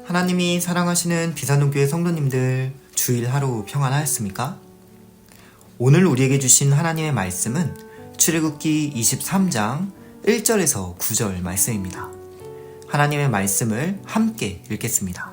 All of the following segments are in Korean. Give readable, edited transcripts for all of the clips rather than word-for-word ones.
하나님이 사랑하시는 비산동교회 성도님들, 주일 하루 평안하였습니까? 오늘 우리에게 주신 하나님의 말씀은 출애굽기 23장 1절에서 9절 말씀입니다. 하나님의 말씀을 함께 읽겠습니다.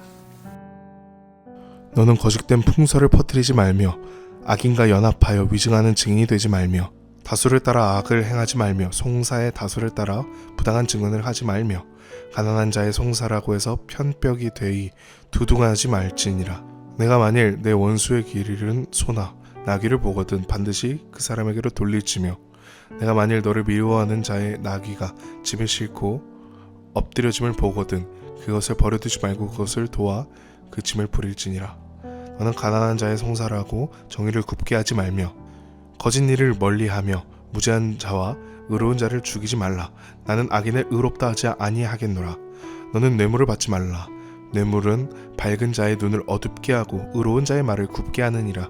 너는 거짓된 풍설을 퍼뜨리지 말며 악인과 연합하여 위증하는 증인이 되지 말며 다수를 따라 악을 행하지 말며 송사의 다수를 따라 부당한 증언을 하지 말며 가난한 자의 송사라고 해서 편벽이 되이 두둥하지 말지니라. 내가 만일 내 원수의 길 잃은 소나 나귀를 보거든 반드시 그 사람에게로 돌릴지며 내가 만일 너를 미워하는 자의 나귀가 집에 싣고 엎드려짐을 보거든 그것을 버려두지 말고 그것을 도와 그 짐을 부릴지니라. 너는 가난한 자의 송사라고 정의를 굽게 하지 말며 거짓 일을 멀리하며 무죄한 자와 의로운 자를 죽이지 말라. 나는 악인을 의롭다 하지 아니하겠노라. 너는 뇌물을 받지 말라. 뇌물은 밝은 자의 눈을 어둡게 하고 의로운 자의 말을 굽게 하느니라.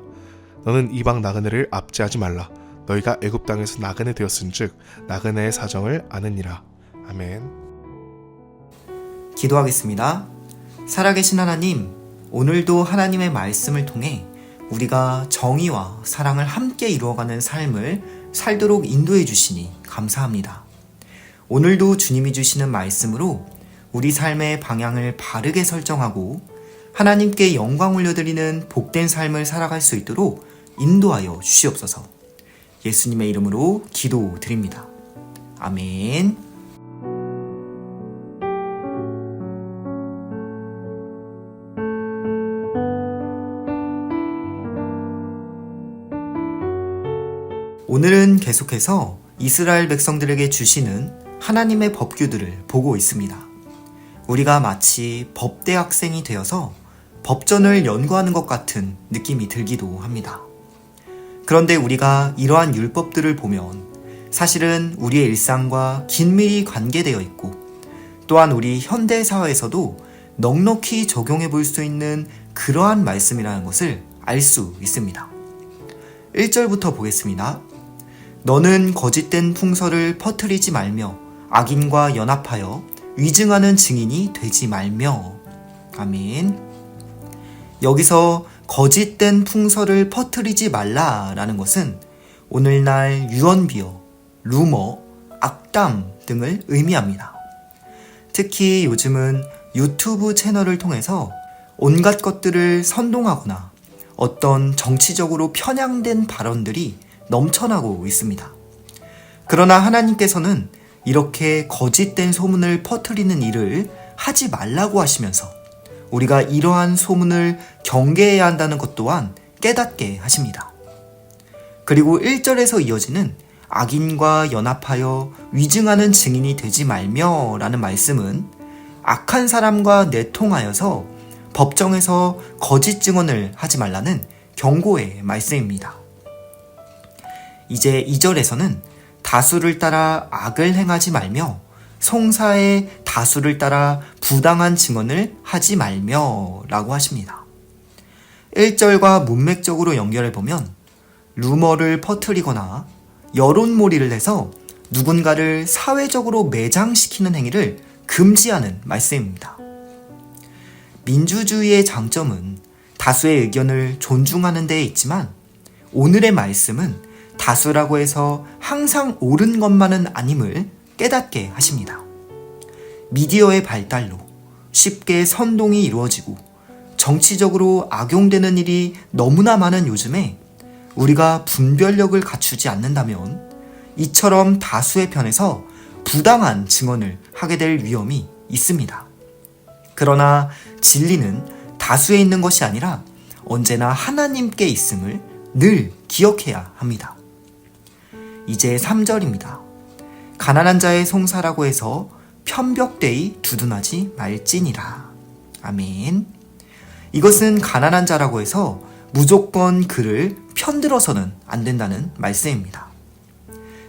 너는 이방 나그네를 압제하지 말라. 너희가 애굽 땅에서 나그네 되었은즉 나그네의 사정을 아느니라. 아멘. 기도하겠습니다. 살아계신 하나님, 오늘도 하나님의 말씀을 통해 우리가 정의와 사랑을 함께 이루어가는 삶을 살도록 인도해 주시니 감사합니다. 오늘도 주님이 주시는 말씀으로 우리 삶의 방향을 바르게 설정하고 하나님께 영광 올려드리는 복된 삶을 살아갈 수 있도록 인도하여 주시옵소서. 예수님의 이름으로 기도드립니다. 아멘. 오늘은 계속해서 이스라엘 백성들에게 주시는 하나님의 법규들을 보고 있습니다. 우리가 마치 법대학생이 되어서 법전을 연구하는 것 같은 느낌이 들기도 합니다. 그런데 우리가 이러한 율법들을 보면 사실은 우리의 일상과 긴밀히 관계되어 있고 또한 우리 현대사회에서도 넉넉히 적용해 볼 수 있는 그러한 말씀이라는 것을 알 수 있습니다. 1절부터 보겠습니다. 너는 거짓된 풍설을 퍼뜨리지 말며 악인과 연합하여 위증하는 증인이 되지 말며. 아멘. 여기서 거짓된 풍설을 퍼뜨리지 말라라는 것은 오늘날 유언비어, 루머, 악담 등을 의미합니다. 특히 요즘은 유튜브 채널을 통해서 온갖 것들을 선동하거나 어떤 정치적으로 편향된 발언들이 넘쳐나고 있습니다. 그러나 하나님께서는 이렇게 거짓된 소문을 퍼뜨리는 일을 하지 말라고 하시면서 우리가 이러한 소문을 경계해야 한다는 것 또한 깨닫게 하십니다. 그리고 1절에서 이어지는 악인과 연합하여 위증하는 증인이 되지 말며 라는 말씀은 악한 사람과 내통하여서 법정에서 거짓 증언을 하지 말라는 경고의 말씀입니다. 이제 2절에서는 다수를 따라 악을 행하지 말며 송사의 다수를 따라 부당한 증언을 하지 말며 라고 하십니다. 1절과 문맥적으로 연결해보면 루머를 퍼뜨리거나 여론몰이를 해서 누군가를 사회적으로 매장시키는 행위를 금지하는 말씀입니다. 민주주의의 장점은 다수의 의견을 존중하는 데에 있지만 오늘의 말씀은 다수라고 해서 항상 옳은 것만은 아님을 깨닫게 하십니다. 미디어의 발달로 쉽게 선동이 이루어지고 정치적으로 악용되는 일이 너무나 많은 요즘에 우리가 분별력을 갖추지 않는다면 이처럼 다수의 편에서 부당한 증언을 하게 될 위험이 있습니다. 그러나 진리는 다수에 있는 것이 아니라 언제나 하나님께 있음을 늘 기억해야 합니다. 이제 3절입니다. 가난한 자의 송사라고 해서 편벽되이 두둔하지 말지니라. 아멘. 이것은 가난한 자라고 해서 무조건 그를 편들어서는 안 된다는 말씀입니다.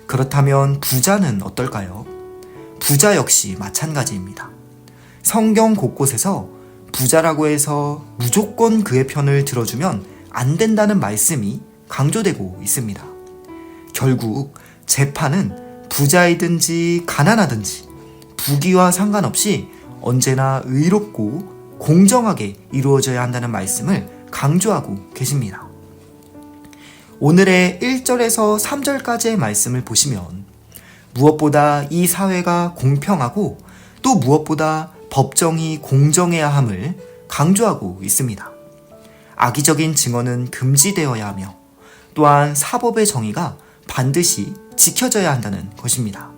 그렇다면 부자는 어떨까요? 부자 역시 마찬가지입니다. 성경 곳곳에서 부자라고 해서 무조건 그의 편을 들어주면 안 된다는 말씀이 강조되고 있습니다. 결국 재판은 부자이든지 가난하든지 부귀와 상관없이 언제나 의롭고 공정하게 이루어져야 한다는 말씀을 강조하고 계십니다. 오늘의 1절에서 3절까지의 말씀을 보시면 무엇보다 이 사회가 공평하고 또 무엇보다 법정이 공정해야 함을 강조하고 있습니다. 악의적인 증언은 금지되어야 하며 또한 사법의 정의가 반드시 지켜져야 한다는 것입니다.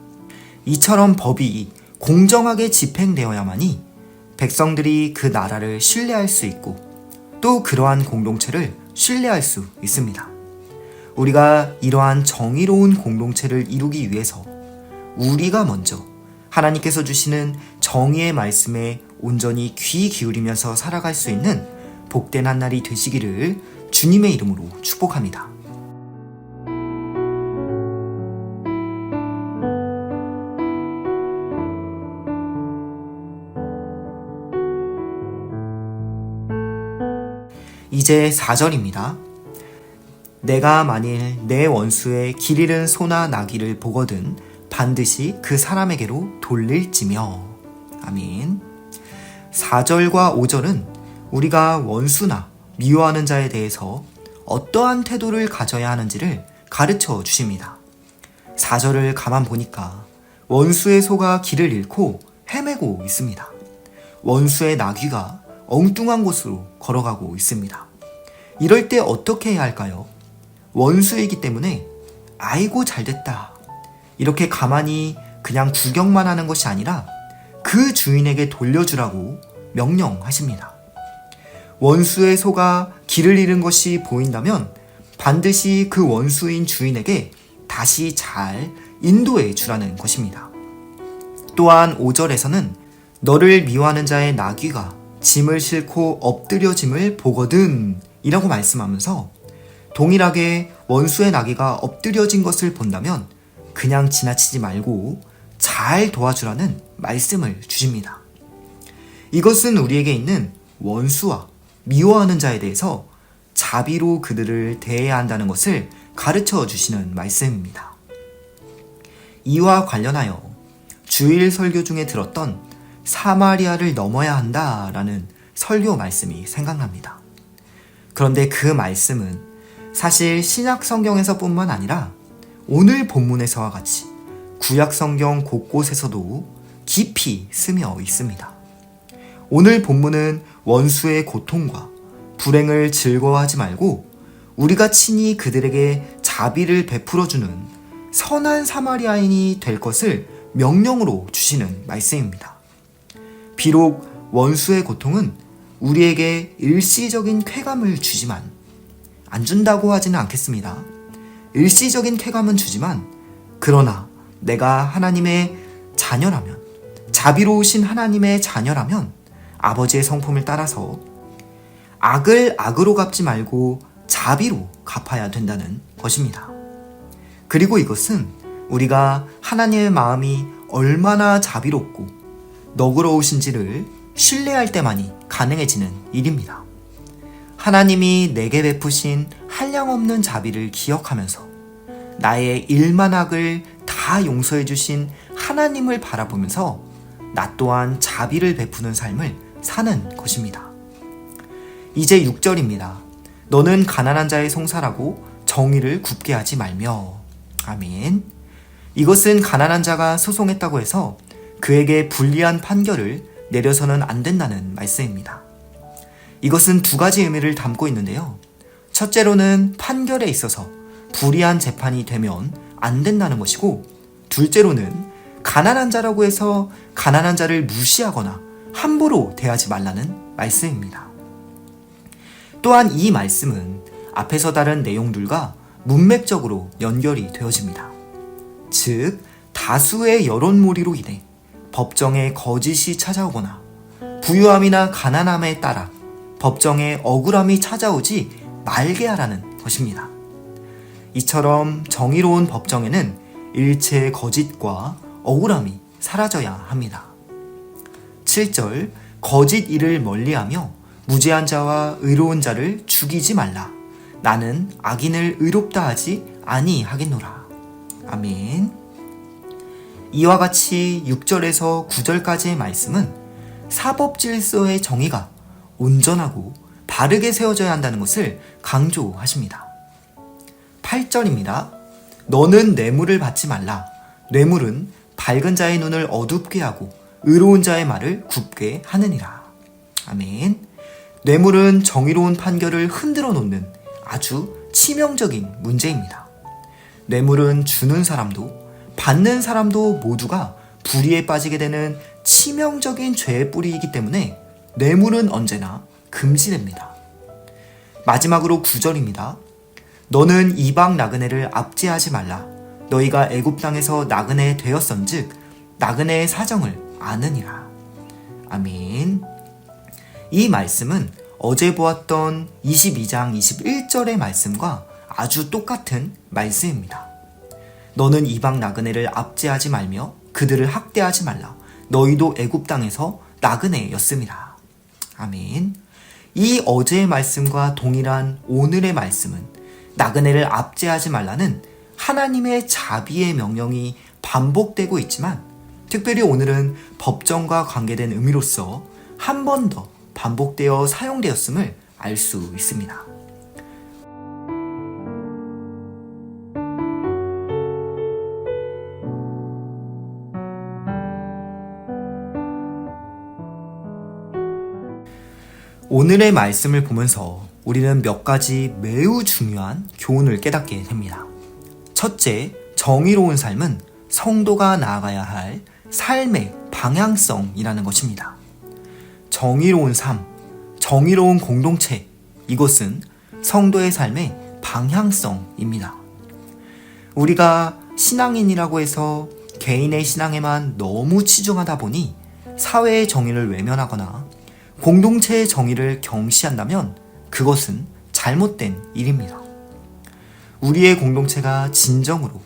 이처럼 법이 공정하게 집행되어야만이 백성들이 그 나라를 신뢰할 수 있고 또 그러한 공동체를 신뢰할 수 있습니다. 우리가 이러한 정의로운 공동체를 이루기 위해서 우리가 먼저 하나님께서 주시는 정의의 말씀에 온전히 귀 기울이면서 살아갈 수 있는 복된 한 날이 되시기를 주님의 이름으로 축복합니다. 이제 4절입니다. 내가 만일 내 원수의 길 잃은 소나 나귀를 보거든 반드시 그 사람에게로 돌릴지며. 아멘. 4절과 5절은 우리가 원수나 미워하는 자에 대해서 어떠한 태도를 가져야 하는지를 가르쳐 주십니다. 4절을 가만 보니까 원수의 소가 길을 잃고 헤매고 있습니다. 원수의 나귀가 엉뚱한 곳으로 걸어가고 있습니다. 이럴 때 어떻게 해야 할까요? 원수이기 때문에 아이고 잘됐다 이렇게 가만히 그냥 구경만 하는 것이 아니라 그 주인에게 돌려주라고 명령하십니다. 원수의 소가 길을 잃은 것이 보인다면 반드시 그 원수인 주인에게 다시 잘 인도해 주라는 것입니다. 또한 5절에서는 너를 미워하는 자의 나귀가 짐을 싣고 엎드려짐을 보거든 이라고 말씀하면서 동일하게 원수의 나귀가 엎드려진 것을 본다면 그냥 지나치지 말고 잘 도와주라는 말씀을 주십니다. 이것은 우리에게 있는 원수와 미워하는 자에 대해서 자비로 그들을 대해야 한다는 것을 가르쳐 주시는 말씀입니다. 이와 관련하여 주일 설교 중에 들었던 사마리아를 넘어야 한다라는 설교 말씀이 생각납니다. 그런데 그 말씀은 사실 신약 성경에서뿐만 아니라 오늘 본문에서와 같이 구약 성경 곳곳에서도 깊이 스며 있습니다. 오늘 본문은 원수의 고통과 불행을 즐거워하지 말고 우리가 친히 그들에게 자비를 베풀어주는 선한 사마리아인이 될 것을 명령으로 주시는 말씀입니다. 비록 원수의 고통은 우리에게 일시적인 쾌감을 주지만 안 준다고 하지는 않겠습니다. 일시적인 쾌감은 주지만 그러나 내가 하나님의 자녀라면 자비로우신 하나님의 자녀라면 아버지의 성품을 따라서 악을 악으로 갚지 말고 자비로 갚아야 된다는 것입니다. 그리고 이것은 우리가 하나님의 마음이 얼마나 자비롭고 너그러우신지를 신뢰할 때만이 가능해지는 일입니다. 하나님이 내게 베푸신 한량없는 자비를 기억하면서 나의 일만악을 다 용서해 주신 하나님을 바라보면서 나 또한 자비를 베푸는 삶을 사는 것입니다. 이제 6절입니다. 너는 가난한 자의 송사라고 정의를 굽게 하지 말며. 아멘. 이것은 가난한 자가 소송했다고 해서 그에게 불리한 판결을 내려서는 안 된다는 말씀입니다. 이것은 두 가지 의미를 담고 있는데요. 첫째로는 판결에 있어서 불이한 재판이 되면 안 된다는 것이고, 둘째로는 가난한 자라고 해서 가난한 자를 무시하거나 함부로 대하지 말라는 말씀입니다. 또한 이 말씀은 앞에서 다른 내용들과 문맥적으로 연결이 되어집니다. 즉, 다수의 여론몰이로 인해 법정에 거짓이 찾아오거나 부유함이나 가난함에 따라 법정에 억울함이 찾아오지 말게 하라는 것입니다. 이처럼 정의로운 법정에는 일체의 거짓과 억울함이 사라져야 합니다. 7절 거짓 일을 멀리하며 무죄한 자와 의로운 자를 죽이지 말라. 나는 악인을 의롭다 하지 아니하겠노라. 아멘. 이와 같이 6절에서 9절까지의 말씀은 사법 질서의 정의가 온전하고 바르게 세워져야 한다는 것을 강조하십니다. 8절입니다. 너는 뇌물을 받지 말라. 뇌물은 밝은 자의 눈을 어둡게 하고 의로운 자의 말을 굽게 하느니라. 아멘. 뇌물은 정의로운 판결을 흔들어 놓는 아주 치명적인 문제입니다. 뇌물은 주는 사람도 받는 사람도 모두가 불의에 빠지게 되는 치명적인 죄의 뿌리이기 때문에 뇌물은 언제나 금지됩니다. 마지막으로 9절입니다. 너는 이방 나그네를 압제하지 말라. 너희가 애굽 땅에서 나그네 되었은즉 나그네의 사정을 아느니라. 아멘. 이 말씀은 어제 보았던 22장 21절의 말씀과 아주 똑같은 말씀입니다. 너는 이방 나그네를 압제하지 말며 그들을 학대하지 말라. 너희도 애굽 땅에서 나그네였음이라. 아멘. 이 어제의 말씀과 동일한 오늘의 말씀은 나그네를 압제하지 말라는 하나님의 자비의 명령이 반복되고 있지만 특별히 오늘은 법정과 관계된 의미로서 한 번 더 반복되어 사용되었음을 알 수 있습니다. 오늘의 말씀을 보면서 우리는 몇 가지 매우 중요한 교훈을 깨닫게 됩니다. 첫째, 정의로운 삶은 성도가 나아가야 할 삶의 방향성이라는 것입니다. 정의로운 삶, 정의로운 공동체, 이것은 성도의 삶의 방향성입니다. 우리가 신앙인이라고 해서 개인의 신앙에만 너무 치중하다 보니 사회의 정의를 외면하거나 공동체의 정의를 경시한다면 그것은 잘못된 일입니다. 우리의 공동체가 진정으로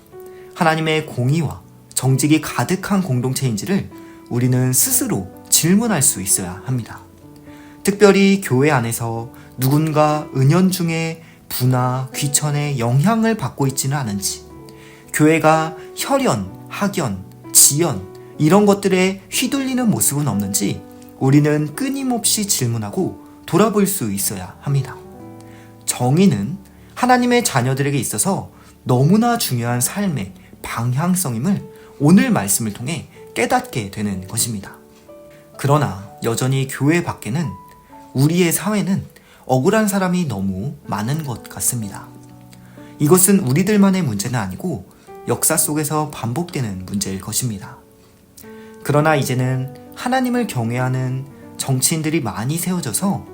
하나님의 공의와 정직이 가득한 공동체인지를 우리는 스스로 질문할 수 있어야 합니다. 특별히 교회 안에서 누군가 은연중에 부나 귀천의 영향을 받고 있지는 않은지, 교회가 혈연, 학연, 지연 이런 것들에 휘둘리는 모습은 없는지 우리는 끊임없이 질문하고 돌아볼 수 있어야 합니다. 정의는 하나님의 자녀들에게 있어서 너무나 중요한 삶의 방향성임을 오늘 말씀을 통해 깨닫게 되는 것입니다. 그러나 여전히 교회 밖에는 우리의 사회는 억울한 사람이 너무 많은 것 같습니다. 이것은 우리들만의 문제는 아니고 역사 속에서 반복되는 문제일 것입니다. 그러나 이제는 하나님을 경외하는 정치인들이 많이 세워져서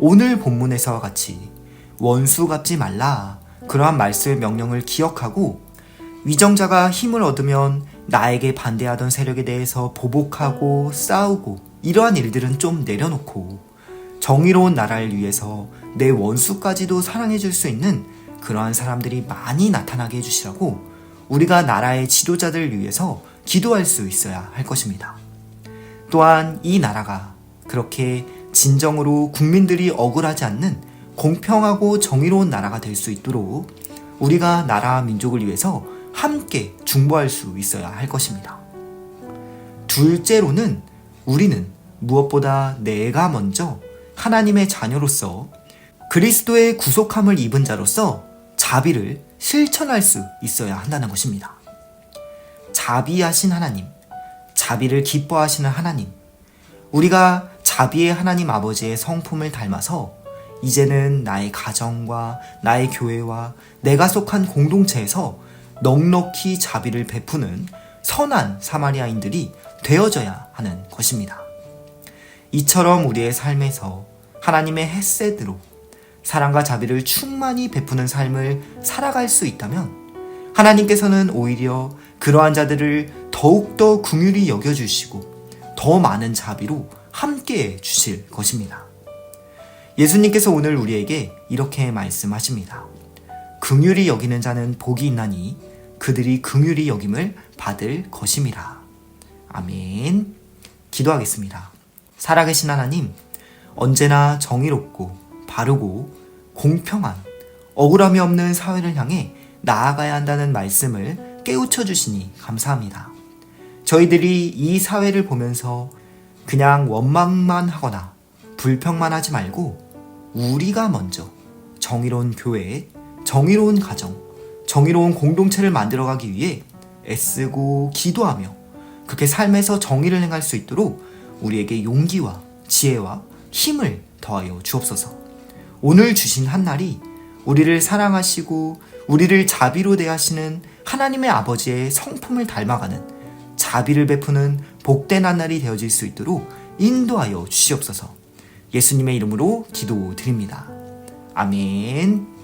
오늘 본문에서와 같이 원수 갚지 말라 그러한 말씀 명령을 기억하고 위정자가 힘을 얻으면 나에게 반대하던 세력에 대해서 보복하고 싸우고 이러한 일들은 좀 내려놓고 정의로운 나라를 위해서 내 원수까지도 사랑해 줄 수 있는 그러한 사람들이 많이 나타나게 해주시라고 우리가 나라의 지도자들을 위해서 기도할 수 있어야 할 것입니다. 또한 이 나라가 그렇게 진정으로 국민들이 억울하지 않는 공평하고 정의로운 나라가 될 수 있도록 우리가 나라와 민족을 위해서 함께 중보할 수 있어야 할 것입니다. 둘째로는 우리는 무엇보다 내가 먼저 하나님의 자녀로서 그리스도의 구속함을 입은 자로서 자비를 실천할 수 있어야 한다는 것입니다. 자비하신 하나님, 자비를 기뻐하시는 하나님, 우리가 자비의 하나님 아버지의 성품을 닮아서 이제는 나의 가정과 나의 교회와 내가 속한 공동체에서 넉넉히 자비를 베푸는 선한 사마리아인들이 되어져야 하는 것입니다. 이처럼 우리의 삶에서 하나님의 햇셋으로 사랑과 자비를 충만히 베푸는 삶을 살아갈 수 있다면 하나님께서는 오히려 그러한 자들을 더욱더 긍휼히 여겨주시고 더 많은 자비로 함께해 주실 것입니다. 예수님께서 오늘 우리에게 이렇게 말씀하십니다. 긍휼히 여기는 자는 복이 있나니 그들이 긍휼히 여김을 받을 것임이라. 아멘. 기도하겠습니다. 살아계신 하나님, 언제나 정의롭고 바르고 공평한 억울함이 없는 사회를 향해 나아가야 한다는 말씀을 깨우쳐 주시니 감사합니다. 저희들이 이 사회를 보면서 그냥 원망만 하거나 불평만 하지 말고 우리가 먼저 정의로운 교회, 정의로운 가정, 정의로운 공동체를 만들어가기 위해 애쓰고 기도하며 그렇게 삶에서 정의를 행할 수 있도록 우리에게 용기와 지혜와 힘을 더하여 주옵소서. 오늘 주신 한날이 우리를 사랑하시고 우리를 자비로 대하시는 하나님의 아버지의 성품을 닮아가는 자비를 베푸는 복된 한날이 되어질 수 있도록 인도하여 주시옵소서. 예수님의 이름으로 기도드립니다. 아멘.